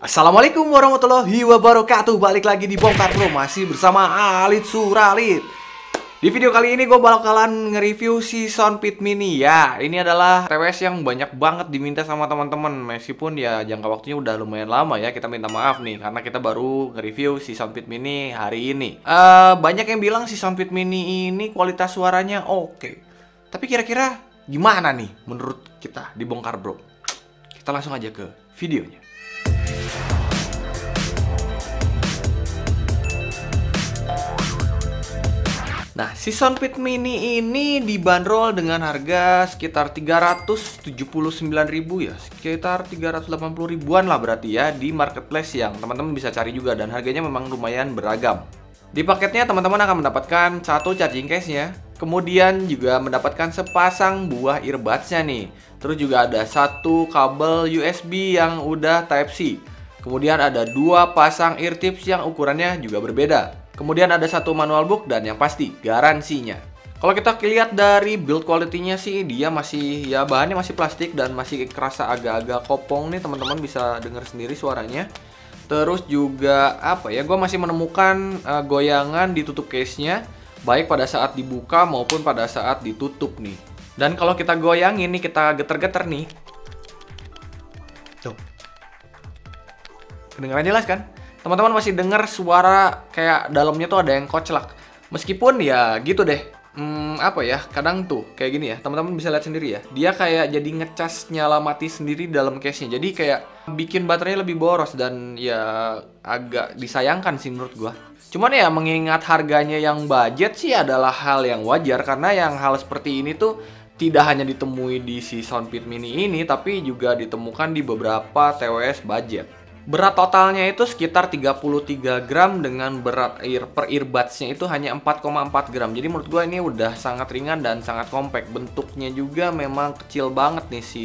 Assalamualaikum warahmatullahi wabarakatuh. Balik lagi di Bongkar Bro, masih bersama Alit Suralit. Di video kali ini gue bakalan nge-review si Soundpit Mini. Ya, ini adalah TWS yang banyak banget diminta sama teman-teman. Meskipun ya jangka waktunya udah lumayan lama ya. Kita minta maaf nih karena kita baru nge-review si Soundpit Mini hari ini. Banyak yang bilang si Soundpit Mini ini kualitas suaranya oke. Tapi kira-kira gimana nih menurut kita di Bongkar Bro? Kita langsung aja ke videonya. Nah, si Soundpit Mini ini dibanderol dengan harga sekitar 379.000 ya, sekitar 380 ribuan lah berarti ya di marketplace yang teman-teman bisa cari juga, dan harganya memang lumayan beragam. Di paketnya teman-teman akan mendapatkan satu charging case-nya, kemudian juga mendapatkan sepasang buah earbuds-nya nih. Terus juga ada satu kabel USB yang udah Type-C. Kemudian ada dua pasang ear tips yang ukurannya juga berbeda. Kemudian ada satu manual book dan yang pasti garansinya. Kalau kita lihat dari build quality-nya sih, dia masih ya bahannya masih plastik dan masih kerasa agak-agak kopong nih, teman-teman bisa dengar sendiri suaranya. Terus juga apa ya, gue masih menemukan goyangan di tutup case-nya, baik pada saat dibuka maupun pada saat ditutup nih. Dan kalau kita goyangin nih, kita geter-geter nih. Tuh. Kedengaran jelas kan? Teman-teman masih dengar suara kayak dalamnya tuh ada yang koclak. Meskipun ya gitu deh. Apa ya, kadang tuh kayak gini ya. Teman-teman bisa lihat sendiri ya. Dia kayak jadi ngecas nyala mati sendiri dalam case-nya. Jadi kayak bikin baterainya lebih boros dan ya agak disayangkan sih menurut gua. Cuman ya mengingat harganya yang budget sih adalah hal yang wajar, karena yang hal seperti ini tuh tidak hanya ditemui di si Soundpit Mini ini, tapi juga ditemukan di beberapa TWS budget. Berat totalnya itu sekitar 33 gram dengan berat per earbuds-nya itu hanya 4,4 gram. Jadi menurut gue ini udah sangat ringan dan sangat compact. Bentuknya juga memang kecil banget nih si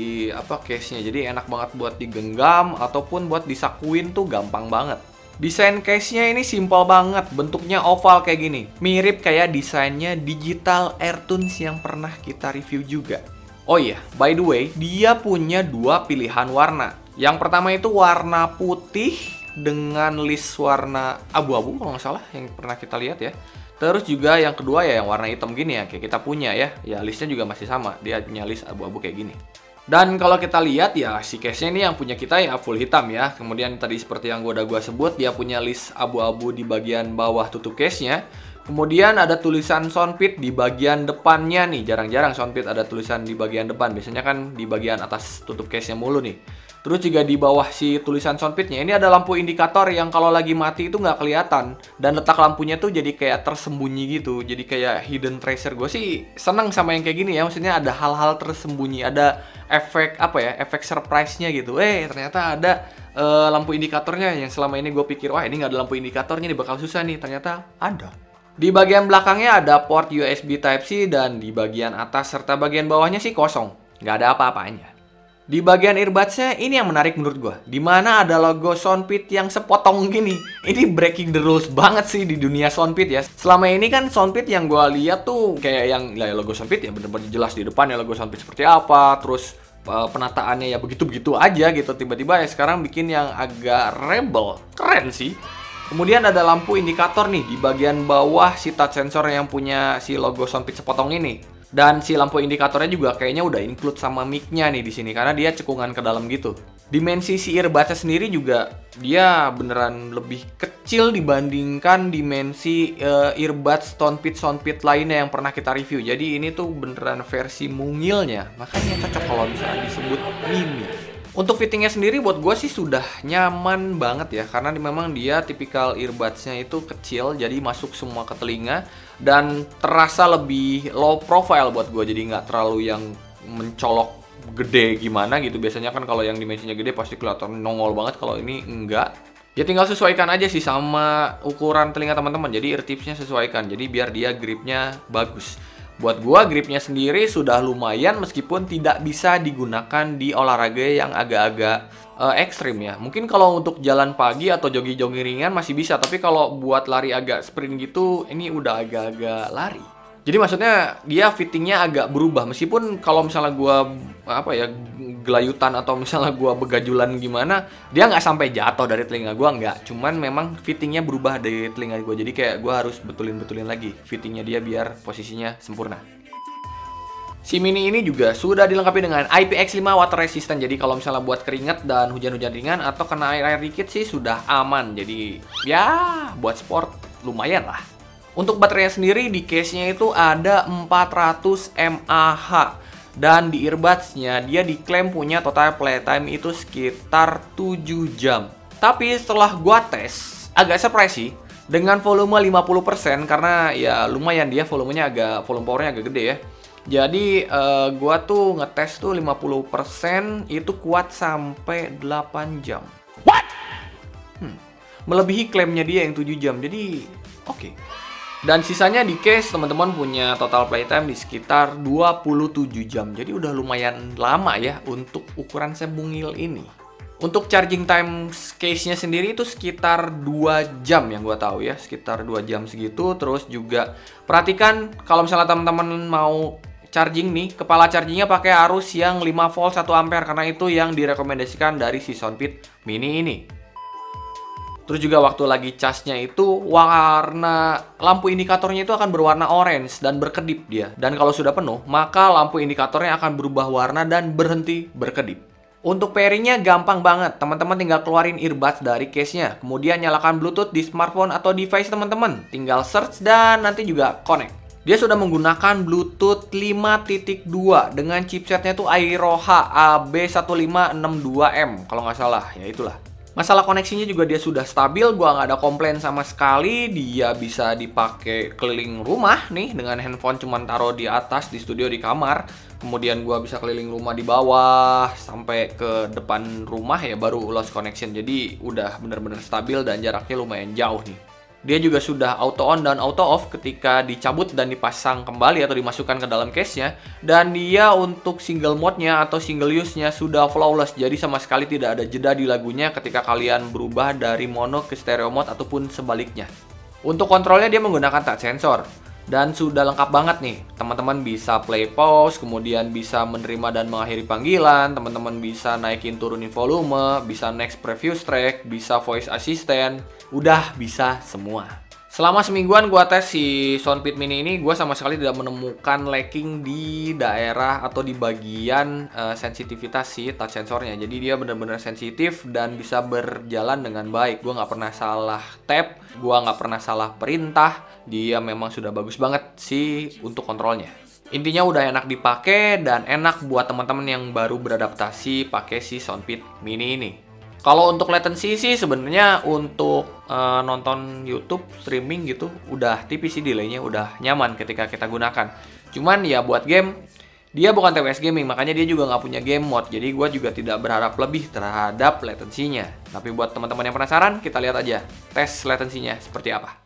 case-nya. Jadi enak banget buat digenggam ataupun buat disakuin tuh gampang banget. Desain case-nya ini simpel banget, bentuknya oval kayak gini. Mirip kayak desainnya Digital Airtunes yang pernah kita review juga. Oh iya, by the way, dia punya dua pilihan warna. Yang pertama itu warna putih dengan list warna abu-abu kalau nggak salah yang pernah kita lihat ya. Terus juga yang kedua ya yang warna hitam gini ya, kayak kita punya ya. Ya listnya juga masih sama, dia punya list abu-abu kayak gini. Dan kalau kita lihat ya si case-nya ini yang punya kita ya full hitam ya. Kemudian tadi seperti yang gua sebut, dia punya list abu-abu di bagian bawah tutup case-nya. Kemudian ada tulisan Soundpit di bagian depannya nih. Jarang-jarang Soundpit ada tulisan di bagian depan. Biasanya kan di bagian atas tutup case-nya mulu nih. Terus juga di bawah si tulisan Soundpit-nya ini ada lampu indikator yang kalau lagi mati itu nggak kelihatan. Dan letak lampunya tuh jadi kayak tersembunyi gitu. Jadi kayak hidden treasure. Gue sih seneng sama yang kayak gini ya. Maksudnya ada hal-hal tersembunyi. Ada efek efek surprise-nya gitu. Ternyata ada lampu indikatornya yang selama ini gue pikir, wah ini nggak ada lampu indikatornya nih bakal susah nih. Ternyata ada. Di bagian belakangnya ada port USB Type-C dan di bagian atas serta bagian bawahnya sih kosong. Nggak ada apa-apanya. Di bagian earbuds-nya ini yang menarik menurut gua, dimana ada logo Soundpit yang sepotong gini. Ini breaking the rules banget sih di dunia Soundpit ya. Selama ini kan Soundpit yang gua lihat tuh kayak yang logo Soundpit ya bener-bener jelas di depan ya logo Soundpit seperti apa. Terus penataannya ya begitu-begitu aja gitu. Tiba-tiba ya sekarang bikin yang agak rebel. Keren sih. Kemudian ada lampu indikator nih di bagian bawah si touch sensor yang punya si logo Soundpit sepotong ini. Dan si lampu indikatornya juga kayaknya udah include sama mic-nya nih di sini karena dia cekungan ke dalam gitu. Dimensi si earbuds sendiri juga dia beneran lebih kecil dibandingkan dimensi earbuds Soundpit lainnya yang pernah kita review. Jadi ini tuh beneran versi mungilnya. Makanya cocok kalau misalnya disebut mini. Untuk fittingnya sendiri buat gue sih sudah nyaman banget ya, karena memang dia tipikal earbuds-nya itu kecil, jadi masuk semua ke telinga dan terasa lebih low profile buat gue, jadi nggak terlalu yang mencolok gede gimana gitu. Biasanya kan kalau yang dimensinya gede pasti kelihatan nongol banget, kalau ini enggak. Ya tinggal sesuaikan aja sih sama ukuran telinga teman-teman, jadi ear tips-nya sesuaikan, jadi biar dia gripnya bagus. Buat gua gripnya sendiri sudah lumayan meskipun tidak bisa digunakan di olahraga yang agak-agak ekstrim ya. Mungkin kalau untuk jalan pagi atau jogging-jogging ringan masih bisa, tapi kalau buat lari agak sprint gitu ini udah agak-agak lari. Jadi maksudnya dia fittingnya agak berubah, meskipun kalau misalnya gua apa ya, gelayutan atau misalnya gua begajulan gimana, dia nggak sampai jatuh dari telinga gua, nggak. Cuman memang fittingnya berubah dari telinga gua, jadi kayak gua harus betulin lagi fittingnya dia biar posisinya sempurna. Si Mini ini juga sudah dilengkapi dengan IPX5 water resistant, jadi kalau misalnya buat keringat dan hujan-hujan ringan atau kena air dikit sih sudah aman. Jadi ya buat sport lumayan lah. Untuk baterainya sendiri di case-nya itu ada 400 mAh. Dan di earbuds-nya dia diklaim punya total playtime itu sekitar 7 jam. Tapi setelah gua tes, agak surprise sih. Dengan volume 50% karena ya lumayan dia volume powernya agak gede ya. Jadi gua tuh ngetes tuh 50% itu kuat sampai 8 jam. What? Melebihi klaimnya dia yang 7 jam. Jadi oke. Dan sisanya di case teman-teman punya total playtime di sekitar 27 jam. Jadi udah lumayan lama ya untuk ukuran sebungil ini. Untuk charging time case-nya sendiri itu sekitar 2 jam yang gua tahu ya, sekitar 2 jam segitu. Terus juga perhatikan kalau misalnya teman-teman mau charging nih, kepala chargingnya pakai arus yang 5 volt 1 ampere karena itu yang direkomendasikan dari si Soundpeed Mini ini. Terus juga waktu lagi casnya itu warna lampu indikatornya itu akan berwarna orange dan berkedip dia. Dan kalau sudah penuh, maka lampu indikatornya akan berubah warna dan berhenti berkedip. Untuk pairingnya gampang banget, teman-teman tinggal keluarin earbuds dari case-nya. Kemudian nyalakan Bluetooth di smartphone atau device teman-teman. Tinggal search dan nanti juga connect. Dia sudah menggunakan Bluetooth 5.2 dengan chipsetnya tuh Airoha AB1562M kalau nggak salah, ya itulah. Masalah koneksinya juga dia sudah stabil, gua nggak ada komplain sama sekali. Dia bisa dipakai keliling rumah nih dengan handphone cuman taruh di atas di studio di kamar. Kemudian gua bisa keliling rumah di bawah sampai ke depan rumah ya baru lost connection. Jadi udah bener-bener stabil dan jaraknya lumayan jauh nih. Dia juga sudah auto on dan auto off ketika dicabut dan dipasang kembali atau dimasukkan ke dalam case-nya. Dan dia untuk single mode-nya atau single use-nya sudah flawless. Jadi sama sekali tidak ada jeda di lagunya ketika kalian berubah dari mono ke stereo mode ataupun sebaliknya. Untuk kontrolnya dia menggunakan touch sensor. Dan sudah lengkap banget nih. Teman-teman bisa play pause, kemudian bisa menerima dan mengakhiri panggilan. Teman-teman bisa naikin turunin volume, bisa next previous track, bisa voice assistant. Udah bisa semua. Selama semingguan gua tes si Soundpeed Mini ini, gua sama sekali tidak menemukan lacking di daerah atau di bagian sensitivitas si touch sensornya. Jadi dia benar-benar sensitif dan bisa berjalan dengan baik. Gua nggak pernah salah tap, gua nggak pernah salah perintah. Dia memang sudah bagus banget sih untuk kontrolnya. Intinya udah enak dipakai dan enak buat teman-teman yang baru beradaptasi pakai si Soundpeed Mini ini. Kalau untuk latency sih sebenarnya untuk nonton YouTube streaming gitu udah tipis sih delaynya, udah nyaman ketika kita gunakan. Cuman ya buat game dia bukan TWS gaming, makanya dia juga nggak punya game mode. Jadi gue juga tidak berharap lebih terhadap latensinya. Tapi buat teman-teman yang penasaran, kita lihat aja tes latensinya seperti apa.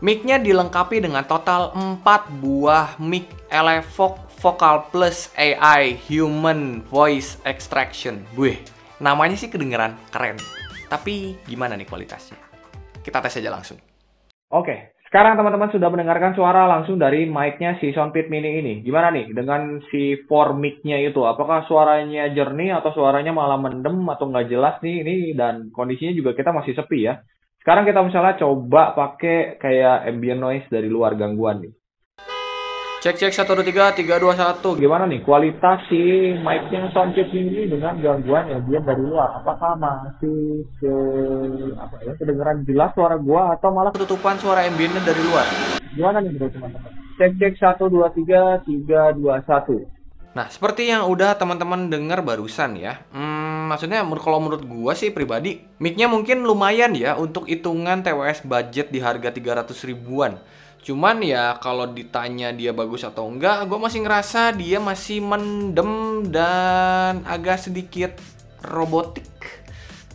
Mic-nya dilengkapi dengan total 4 buah mic Elevox Vocal Plus AI Human Voice Extraction. Wih, namanya sih kedengeran keren. Tapi gimana nih kualitasnya? Kita tes aja langsung. Oke, sekarang teman-teman sudah mendengarkan suara langsung dari mic-nya si Soundpeed Mini ini. Gimana nih dengan si 4 mic-nya itu? Apakah suaranya jernih atau suaranya malah mendem atau nggak jelas nih? Ini dan kondisinya juga kita masih sepi ya. Sekarang kita misalnya coba pakai kayak ambient noise dari luar gangguan nih. Cek 1 2 3 3 2 1. Gimana nih kualitas si mic-nya Soundpeed ini dengan gangguan ambient dari luar? Apakah masih kedengeran jelas suara gua atau malah ketutupan suara ambientnya dari luar? Gimana nih bro teman-teman? Cek 1 2 3 3 2 1. Nah, seperti yang udah teman-teman dengar barusan ya. Maksudnya kalau menurut gua sih pribadi, mic-nya mungkin lumayan ya untuk hitungan TWS budget di harga 300 ribuan. Cuman ya kalau ditanya dia bagus atau enggak, gua masih ngerasa dia masih mendem dan agak sedikit robotik.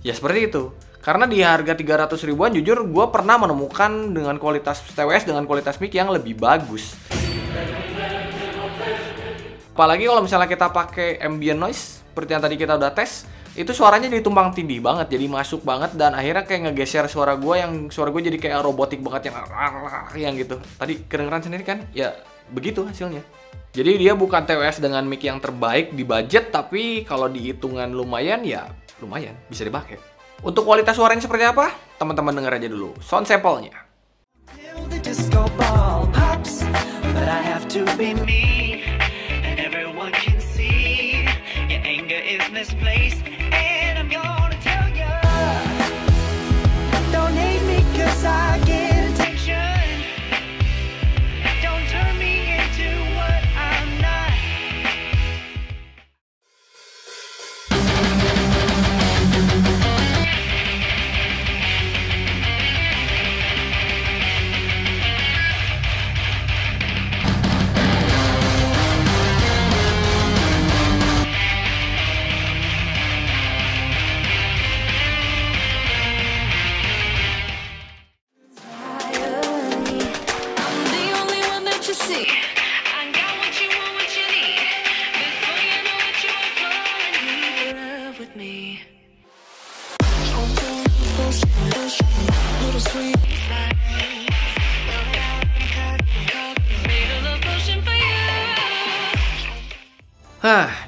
Ya seperti itu. Karena di harga 300 ribuan jujur gue pernah menemukan dengan kualitas TWS dengan kualitas mic yang lebih bagus. Apalagi kalau misalnya kita pakai ambient noise seperti yang tadi kita udah tes, itu suaranya jadi tumpang tindih banget, jadi masuk banget dan akhirnya kayak ngegeser suara gue jadi kayak robotik banget yang gitu. Tadi kedengeran sendiri kan? Ya begitu hasilnya. Jadi dia bukan TWS dengan mic yang terbaik di budget, tapi kalau di hitungan lumayan ya lumayan bisa dipakai. Untuk kualitas suaranya seperti apa? Teman-teman denger aja dulu sound sample-nya.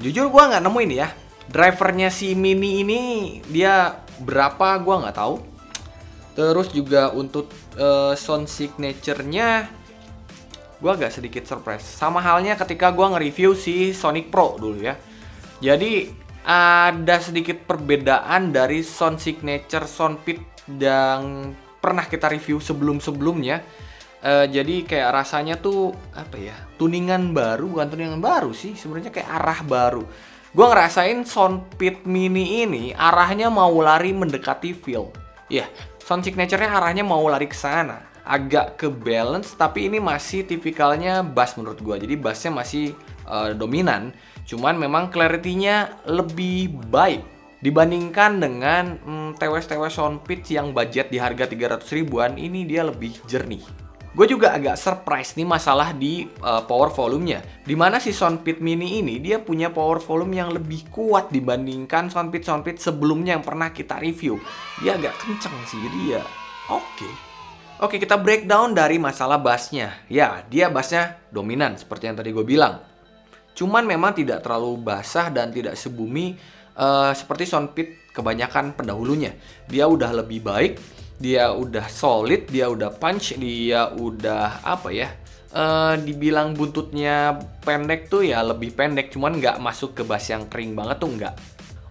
Jujur gua nggak nemu ini ya. Drivernya si Mini ini dia berapa gua nggak tahu. Terus juga untuk sound signature-nya gua agak sedikit surprise. Sama halnya ketika gua nge-review si Sonic Pro dulu ya. Jadi ada sedikit perbedaan dari sound signature Soundpit yang pernah kita review sebelum-sebelumnya. Jadi kayak rasanya tuh apa ya, tuningan baru, bukan tuningan baru sih, sebenarnya kayak arah baru. Gua ngerasain Soundpit Mini ini arahnya mau lari mendekati feel. Ya, sound signature-nya arahnya mau lari ke sana. Agak ke balance, tapi ini masih tipikalnya bass menurut gua. Jadi bassnya masih dominan, cuman memang clarity-nya lebih baik dibandingkan dengan TWS Soundpit yang budget di harga 300 ribuan. Ini dia lebih jernih. Gue juga agak surprise nih masalah di power volume-nya. Dimana si Soundpit Mini ini dia punya power volume yang lebih kuat dibandingkan Soundpit sebelumnya yang pernah kita review. Dia agak kenceng sih, jadi ya oke. Oke, kita breakdown dari masalah bassnya. Ya, dia bassnya dominan seperti yang tadi gue bilang. Cuman memang tidak terlalu basah dan tidak sebumi seperti Soundpit kebanyakan pendahulunya. Dia udah lebih baik. Dia udah solid, dia udah punch, dia udah apa ya? Dibilang buntutnya pendek tuh ya lebih pendek, cuman nggak masuk ke bass yang kering banget tuh nggak.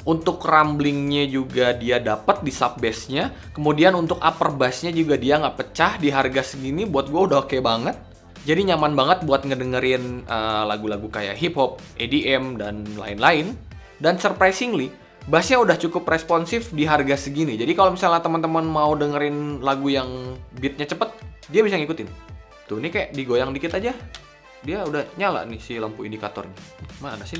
Untuk rumblingnya juga dia dapat di sub bassnya, kemudian untuk upper bassnya juga dia nggak pecah. Di harga segini buat gue udah oke banget. Jadi nyaman banget buat ngedengerin lagu-lagu kayak hip hop, EDM dan lain-lain. Dan surprisingly bassnya udah cukup responsif di harga segini. Jadi kalau misalnya teman-teman mau dengerin lagu yang beatnya cepet, dia bisa ngikutin. Tuh, ini kayak digoyang dikit aja, dia udah nyala nih si lampu indikatornya. Mana sih?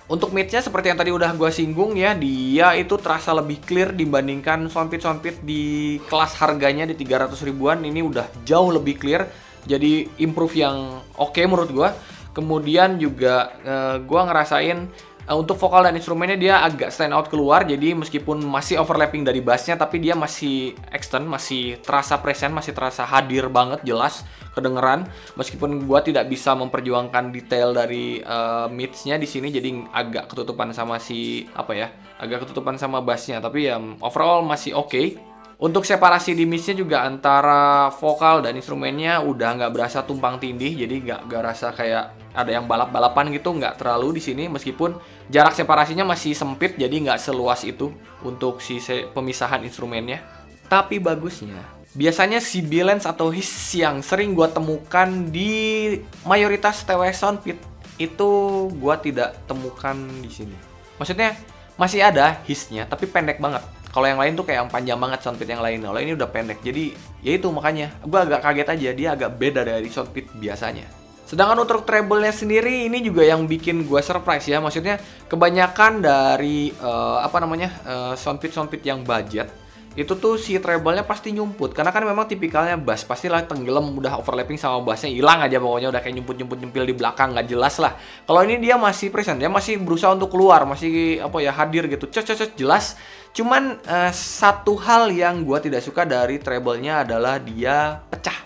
Untuk mic-nya seperti yang tadi udah gue singgung ya, dia itu terasa lebih clear dibandingkan Soundpit di kelas harganya di 300 ribuan. Ini udah jauh lebih clear, jadi improve yang oke menurut gue. Kemudian juga gue ngerasain untuk vokal dan instrumennya dia agak stand out keluar. Jadi meskipun masih overlapping dari bassnya, tapi dia masih extend, masih terasa present, masih terasa hadir banget, jelas kedengeran. Meskipun gua tidak bisa memperjuangkan detail dari mids-nya di sini, jadi agak ketutupan sama agak ketutupan sama bassnya. Tapi ya overall masih oke. Untuk separasi di mids-nya juga antara vokal dan instrumennya udah nggak berasa tumpang tindih, jadi nggak rasa kayak ada yang balap-balapan gitu, nggak terlalu di sini. Meskipun jarak separasinya masih sempit, jadi nggak seluas itu untuk si pemisahan instrumennya. Tapi bagusnya, biasanya si balance atau hiss yang sering gue temukan di mayoritas TWS Soundpit itu gue tidak temukan di sini. Maksudnya masih ada hiss-nya, tapi pendek banget. Kalau yang lain tuh kayak yang panjang banget Soundpit yang lain. Kalau ini udah pendek. Jadi ya itu makanya gue agak kaget aja, dia agak beda dari Soundpit biasanya. Sedangkan untuk treble-nya sendiri ini juga yang bikin gua surprise ya. Maksudnya kebanyakan dari soundpit yang budget itu tuh si treble-nya pasti nyumput. Karena kan memang tipikalnya bass pastilah tenggelam, udah overlapping sama bassnya, hilang aja pokoknya, udah kayak nyumput-nyumput nyempil di belakang, nggak jelas lah. Kalau ini dia masih present, dia masih berusaha untuk keluar, masih hadir gitu, jelas. Cuman satu hal yang gua tidak suka dari treble-nya adalah dia pecah.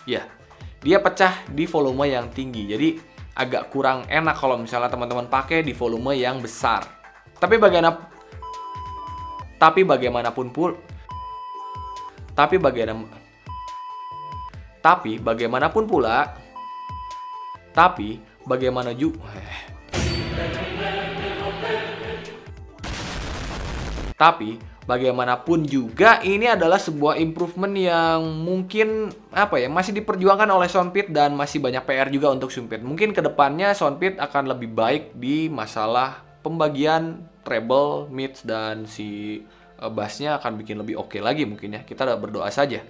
Ya, dia pecah di volume yang tinggi. Jadi agak kurang enak kalau misalnya teman-teman pakai di volume yang besar. Tapi bagaimanapun juga ini adalah sebuah improvement yang mungkin masih diperjuangkan oleh Soundpit dan masih banyak PR juga untuk Soundpit. Mungkin kedepannya Soundpit akan lebih baik di masalah pembagian treble, mids, dan si bassnya akan bikin lebih oke lagi mungkin ya. Kita udah berdoa saja.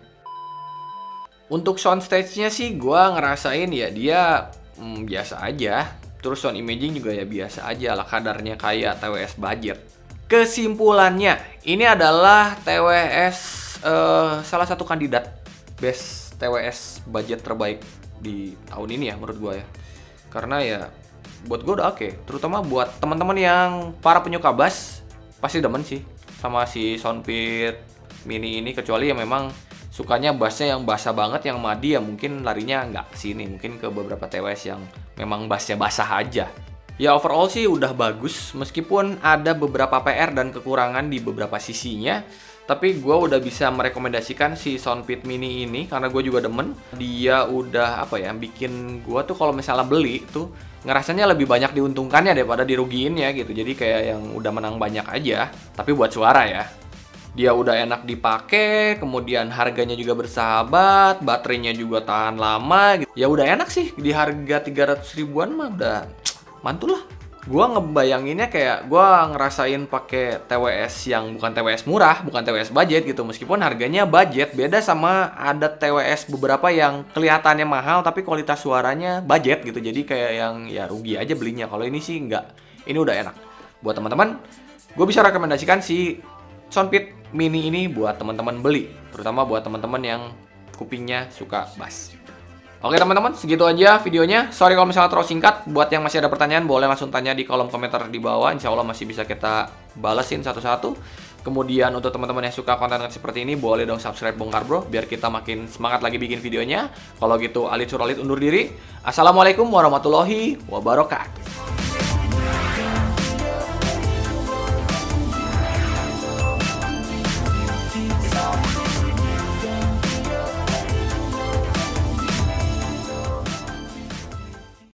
Untuk soundstage-nya sih gua ngerasain ya dia biasa aja. Terus sound imaging juga ya biasa aja lah, kadarnya kayak TWS budget. Kesimpulannya, ini adalah TWS salah satu kandidat best TWS budget terbaik di tahun ini ya menurut gue ya. Karena ya buat gue udah oke, terutama buat teman-teman yang para penyuka bass pasti demen sih sama si Soundpit Mini ini, kecuali ya memang sukanya bassnya yang basah banget, yang madi ya mungkin larinya nggak ke sini, mungkin ke beberapa TWS yang memang bassnya basah aja. Ya overall sih udah bagus, meskipun ada beberapa PR dan kekurangan di beberapa sisinya. Tapi gue udah bisa merekomendasikan si Soundpit Mini ini karena gue juga demen. Dia udah bikin gue tuh kalau misalnya beli tuh ngerasanya lebih banyak diuntungkannya daripada dirugiinnya gitu. Jadi kayak yang udah menang banyak aja, tapi buat suara ya. Dia udah enak dipakai, kemudian harganya juga bersahabat, baterainya juga tahan lama gitu. Ya udah enak sih, di harga 300 ribuan mah udah mantul lah. Gua ngebayanginnya kayak gua ngerasain pakai TWS yang bukan TWS murah, bukan TWS budget gitu. Meskipun harganya budget, beda sama ada TWS beberapa yang kelihatannya mahal tapi kualitas suaranya budget gitu. Jadi kayak yang ya rugi aja belinya. Kalau ini sih enggak. Ini udah enak. Buat teman-teman, gue bisa rekomendasikan si Soundpit Mini ini buat teman-teman beli, terutama buat teman-teman yang kupingnya suka bass. Oke teman-teman, segitu aja videonya. Sorry kalau misalnya terlalu singkat. Buat yang masih ada pertanyaan, boleh langsung tanya di kolom komentar di bawah. Insya Allah masih bisa kita balesin satu-satu. Kemudian untuk teman-teman yang suka konten seperti ini, boleh dong subscribe Bongkar Bro, biar kita makin semangat lagi bikin videonya. Kalau gitu, Alit Suralit undur diri. Assalamualaikum warahmatullahi wabarakatuh.